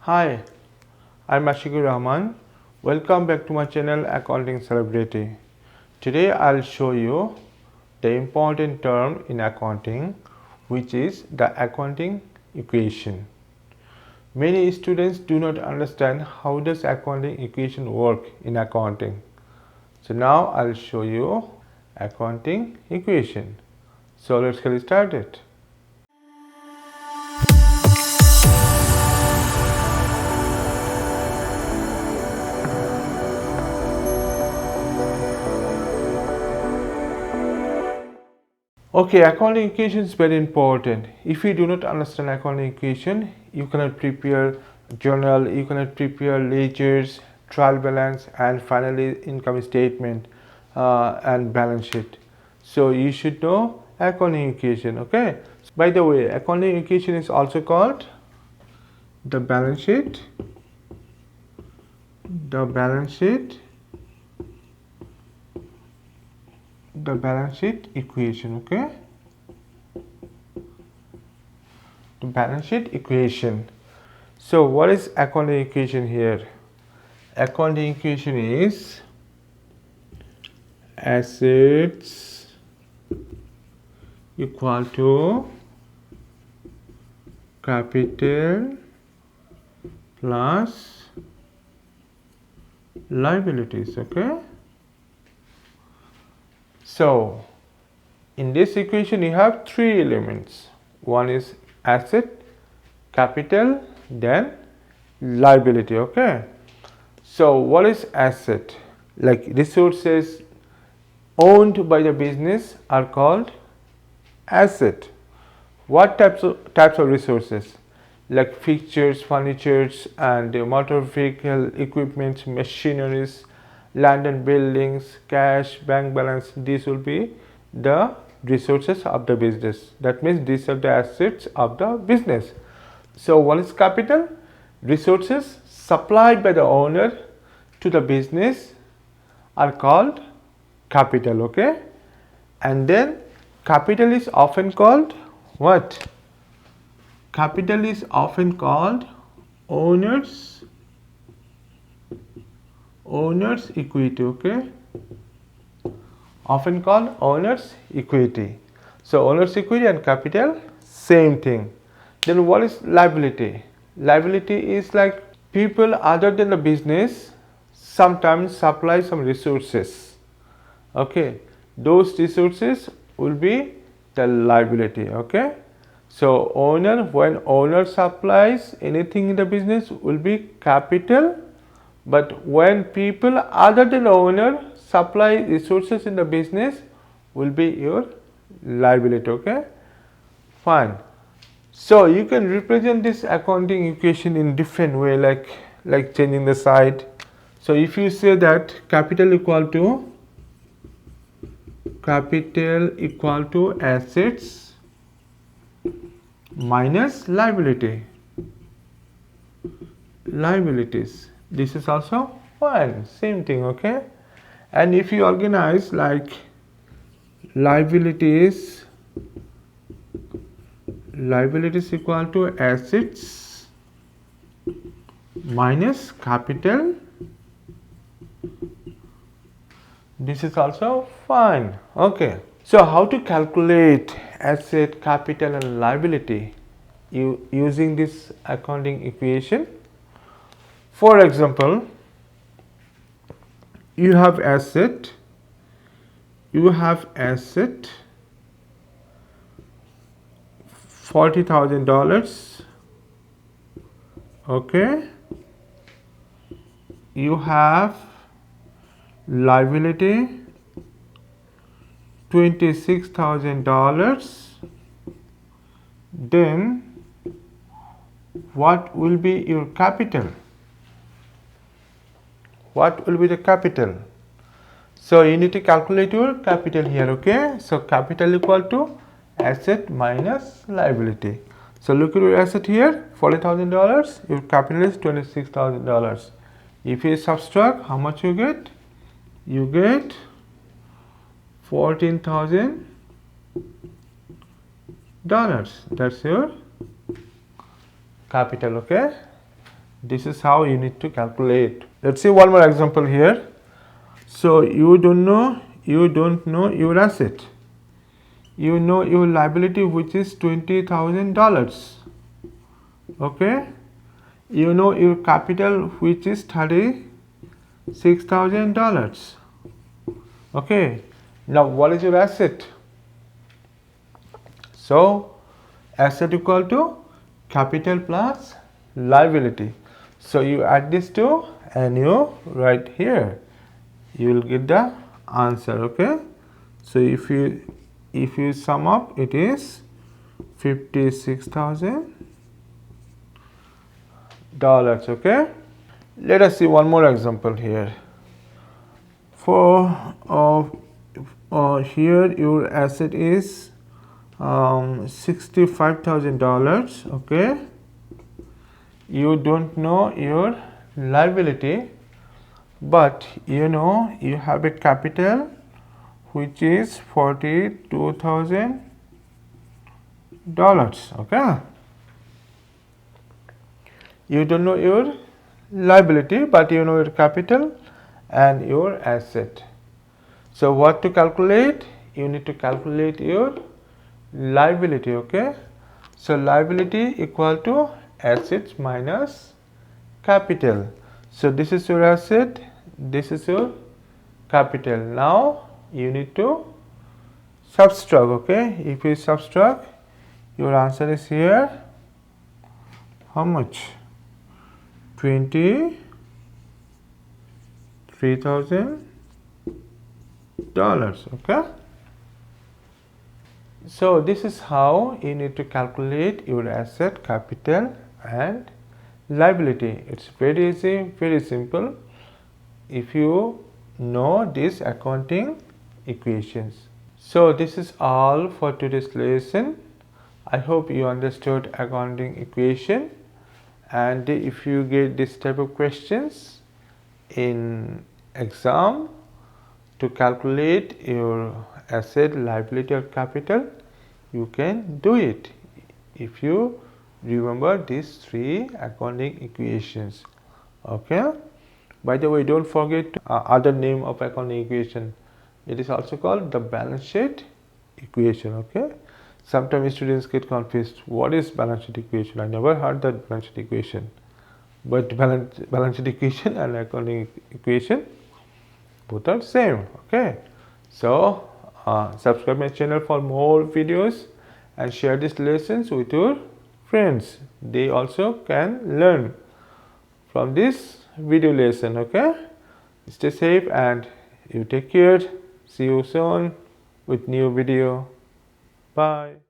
Hi, I'm Ashikur Rahman. Welcome back to my channel Accounting Celebrity. Today I'll show you the important term in accounting, which is the accounting equation. Many students do not understand how does accounting equation work in accounting. So now I'll show you accounting equation. So let's get started. Okay, accounting equation is very important. If you do not understand accounting equation, you cannot prepare journal, you cannot prepare ledgers, trial balance, and finally income statement and balance sheet. So you should know accounting equation. Okay. By the way, accounting equation is also called the balance sheet, the balance sheet equation. Okay, the balance sheet equation. So what is accounting equation here? Accounting equation is assets equal to capital plus liabilities. Okay, so in this equation you have three elements. One is asset, capital, then liability. Okay, so what is asset? Like resources owned by the business are called asset. What types of resources? Like fixtures, furnitures, and motor vehicle equipment, machineries, land and buildings, cash, bank balance. These will be the resources of the business. That means these are the assets of the business. So what is capital? Resources supplied by the owner to the business are called capital. Okay, and then capital is often called what? Capital is often called owner's equity. Okay, often called owner's equity. So owner's equity and capital, same thing. Then what is liability? Liability is like people other than the business sometimes supply some resources. Okay, those resources will be the liability. Okay, so owner, when owner supplies anything in the business, will be capital, but when people other than the owner supply resources in the business, will be your liability. Okay, fine. So you can represent this accounting equation in different way, like changing the side. So if you say that capital equal to assets minus liabilities, this is also fine, same thing. Okay, and if you organize like liabilities equal to assets minus capital, this is also fine. Okay, so how to calculate asset, capital, and liability using this accounting equation? For example, you have asset $40,000. Okay, you have liability $26,000. Then what will be your capital? What will be the capital? So you need to calculate your capital here. Okay, so capital equal to asset minus liability. So look at your asset here, $40,000. Your capital is $26,000. If you subtract, how much you get? You get 14,000 dollars. That's your capital. Okay, This is how you need to calculate. Let's see one more example here. So you don't know your asset. You know your liability, which is $20,000. Okay. You know your capital, which is $36,000. Okay. Now what is your asset? So asset equal to capital plus liability. So you add these two and you write here. You will get the answer. Okay. So if you sum up, it is $56,000. Okay. Let us see one more example here. For here your asset is $65,000. Okay. You don't know your liability, but you know you have a capital which is $42,000. Okay. You don't know your liability, but you know your capital and your asset. So what to calculate? You need to calculate your liability. Okay. So liability equal to assets minus capital. So this is your asset, this is your capital. Now you need to subtract. Okay. If you subtract, your answer is here. How much? $23,000. Okay. So this is how you need to calculate your asset, capital and liability. It's very easy, very simple if you know these accounting equations. So this is all for today's lesson. I hope you understood accounting equation, and if you get this type of questions in exam to calculate your asset, liability or capital, you can do it if you remember these three accounting equations. Okay. By the way, don't forget other name of accounting equation. It is also called the balance sheet equation. Okay. Sometimes students get confused. What is balance sheet equation? I never heard that balance sheet equation. But balance sheet equation and accounting equation, both are same. Okay. So subscribe my channel for more videos and share these lessons with your friends. They also can learn from this video lesson. Okay. Stay safe and you take care. See you soon with new video. Bye.